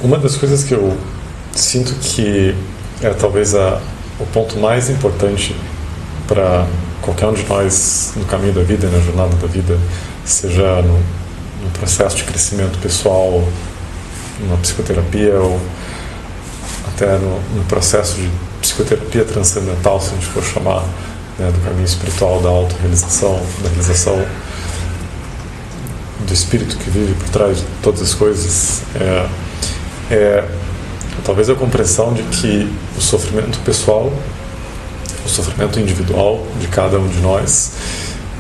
Uma das coisas que eu sinto que é talvez o ponto mais importante para qualquer um de nós no caminho da vida, na jornada da vida, seja no processo de crescimento pessoal, numa psicoterapia ou até no processo de psicoterapia transcendental, se a gente for chamar, né, do caminho espiritual, da autorrealização, da realização do espírito que vive por trás de todas as coisas, talvez a compreensão de que o sofrimento pessoal, o sofrimento individual de cada um de nós,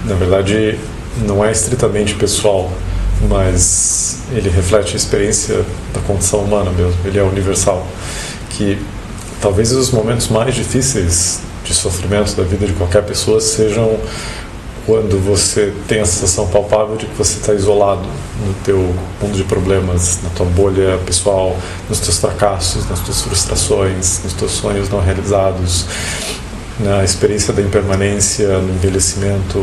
na verdade não é estritamente pessoal, mas ele reflete a experiência da condição humana mesmo, ele é universal, que talvez os momentos mais difíceis de sofrimento da vida de qualquer pessoa sejam quando você tem a sensação palpável de que você está isolado no teu mundo de problemas, na tua bolha pessoal, nos teus fracassos, nas tuas frustrações, nos teus sonhos não realizados, na experiência da impermanência, no envelhecimento,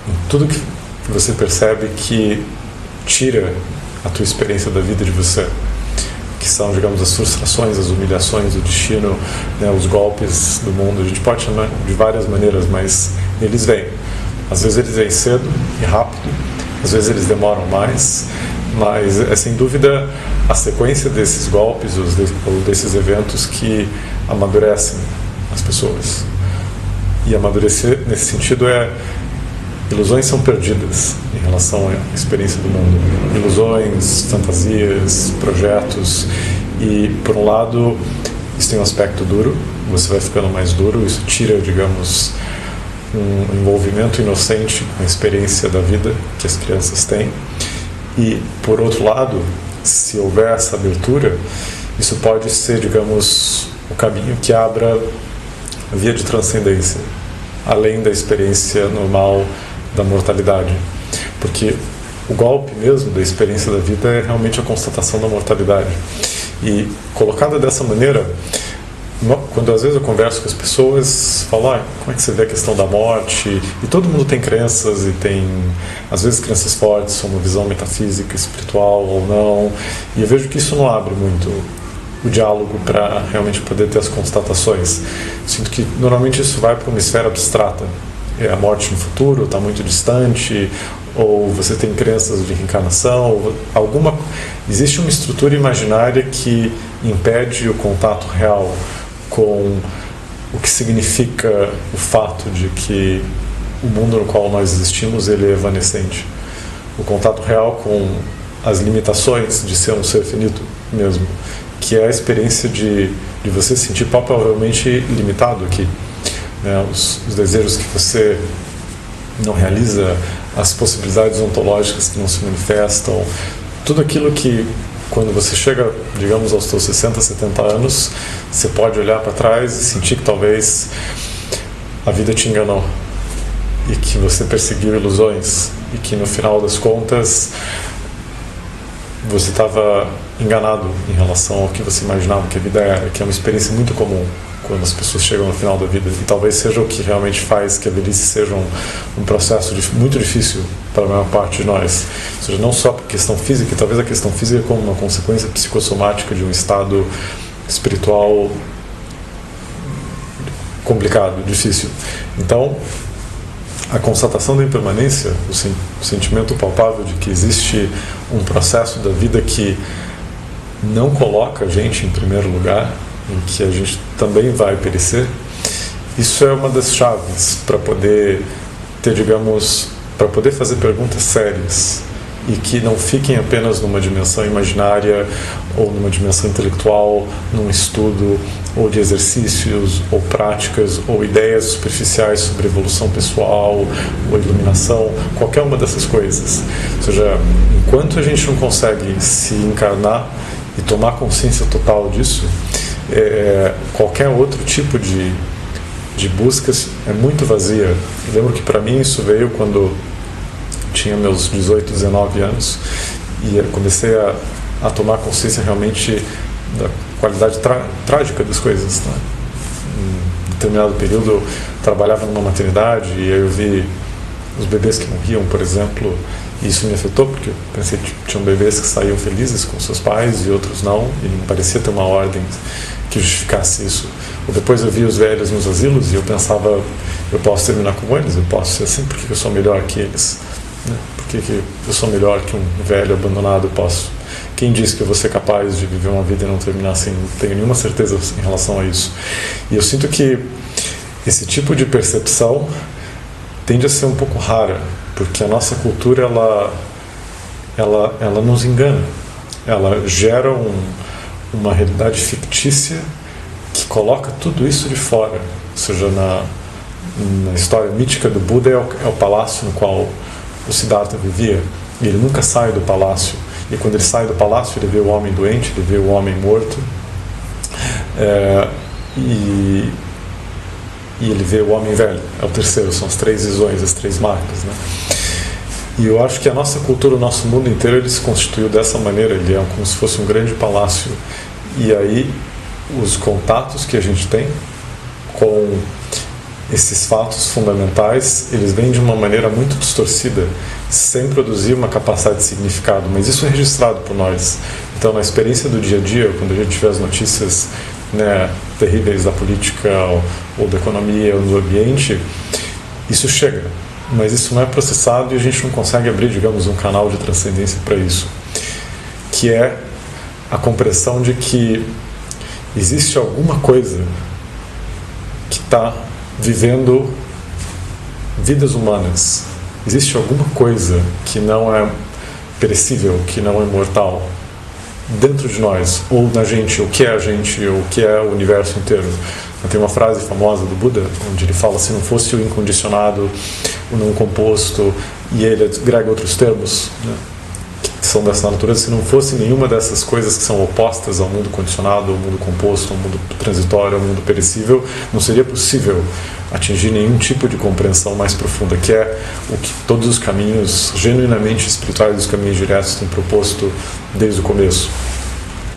em tudo que você percebe que tira a tua experiência da vida de você, que são, digamos, as frustrações, as humilhações, o destino, né, os golpes do mundo. A gente pode chamar de várias maneiras, mas eles vêm. Às vezes eles vêm cedo e rápido, às vezes eles demoram mais, mas é sem dúvida a sequência desses golpes ou desses eventos que amadurecem as pessoas. E amadurecer nesse sentido ilusões são perdidas em relação à experiência do mundo. Ilusões, fantasias, projetos. E, por um lado, isso tem um aspecto duro, você vai ficando mais duro, isso tira, digamos, um envolvimento inocente com a experiência da vida que as crianças têm. E, por outro lado, se houver essa abertura, isso pode ser, digamos, o caminho que abra a via de transcendência, além da experiência normal da mortalidade. Porque o golpe mesmo da experiência da vida é realmente a constatação da mortalidade. E colocada dessa maneira, quando às vezes eu converso com as pessoas, falo, como é que você vê a questão da morte? E todo mundo tem crenças, e tem, às vezes, crenças fortes, uma visão metafísica, espiritual ou não. E eu vejo que isso não abre muito o diálogo para realmente poder ter as constatações. Sinto que normalmente isso vai para uma esfera abstrata. A morte no futuro está muito distante, ou você tem crenças de reencarnação, existe uma estrutura imaginária que impede o contato real com o que significa o fato de que o mundo no qual nós existimos ele é evanescente. O contato real com as limitações de ser um ser finito mesmo, que é a experiência de você se sentir palpavelmente limitado aqui. Né, os desejos que você não realiza, as possibilidades ontológicas que não se manifestam, tudo aquilo que, quando você chega, digamos, aos seus 60, 70 anos, você pode olhar para trás e sentir que talvez a vida te enganou e que você perseguiu ilusões e que, no final das contas, você estava enganado em relação ao que você imaginava que a vida era, que é uma experiência muito comum quando as pessoas chegam no final da vida, e talvez seja o que realmente faz que a velhice seja um processo muito difícil para a maior parte de nós. Ou seja, não só por questão física, e talvez a questão física como uma consequência psicossomática de um estado espiritual complicado, difícil. Então, a constatação da impermanência, o sentimento palpável de que existe um processo da vida que não coloca a gente em primeiro lugar, em que a gente também vai perecer, isso é uma das chaves para poder ter, digamos, para poder fazer perguntas sérias e que não fiquem apenas numa dimensão imaginária ou numa dimensão intelectual, num estudo ou de exercícios ou práticas ou ideias superficiais sobre evolução pessoal ou iluminação, qualquer uma dessas coisas. Ou seja, enquanto a gente não consegue se encarnar e tomar consciência total disso, qualquer outro tipo de busca é muito vazia. Eu lembro que para mim isso veio quando tinha meus 18, 19 anos e eu comecei a tomar consciência realmente da qualidade trágica das coisas, né? Em determinado período eu trabalhava numa maternidade e aí eu vi os bebês que morriam, por exemplo, E isso me afetou, porque eu pensei que tinham bebês que saíam felizes com seus pais e outros não, e não parecia ter uma ordem que justificasse isso. Ou depois eu via os velhos nos asilos e eu pensava, eu posso terminar como eles, eu posso ser assim, por que eu sou melhor que eles? Por que eu sou melhor que um velho abandonado? Posso? Quem disse que eu vou ser capaz de viver uma vida e não terminar assim? Não tenho nenhuma certeza em relação a isso. E eu sinto que esse tipo de percepção tende a ser um pouco rara, porque a nossa cultura ela nos engana. Ela gera uma realidade fictícia que coloca tudo isso de fora. Ou seja, na história mítica do Buda é o palácio no qual o Siddhartha vivia, e ele nunca sai do palácio. E quando ele sai do palácio, ele vê o homem doente, ele vê o homem morto, e ele vê o homem velho. É o terceiro, são as três visões, as três marcas, né? E eu acho que a nossa cultura, o nosso mundo inteiro, ele se constituiu dessa maneira. Ele é como se fosse um grande palácio. E aí, os contatos que a gente tem com esses fatos fundamentais, eles vêm de uma maneira muito distorcida, sem produzir uma capacidade de significado, mas isso é registrado por nós. Então, na experiência do dia a dia, quando a gente tiver as notícias, né, terríveis da política ou da economia ou do ambiente, isso chega, mas isso não é processado e a gente não consegue abrir, digamos, um canal de transcendência para isso, que é a compreensão de que existe alguma coisa que está vivendo vidas humanas. Existe alguma coisa que não é perecível, que não é mortal, dentro de nós, ou na gente, o que é a gente, ou o que é o universo inteiro. Tem uma frase famosa do Buda, onde ele fala, se não fosse o incondicionado, o não composto, e ele agrega outros termos, né, que são dessa natureza, se não fosse nenhuma dessas coisas que são opostas ao mundo condicionado, ao mundo composto, ao mundo transitório, ao mundo perecível, não seria possível atingir nenhum tipo de compreensão mais profunda, que é o que todos os caminhos genuinamente espirituais, os caminhos diretos, têm proposto desde o começo.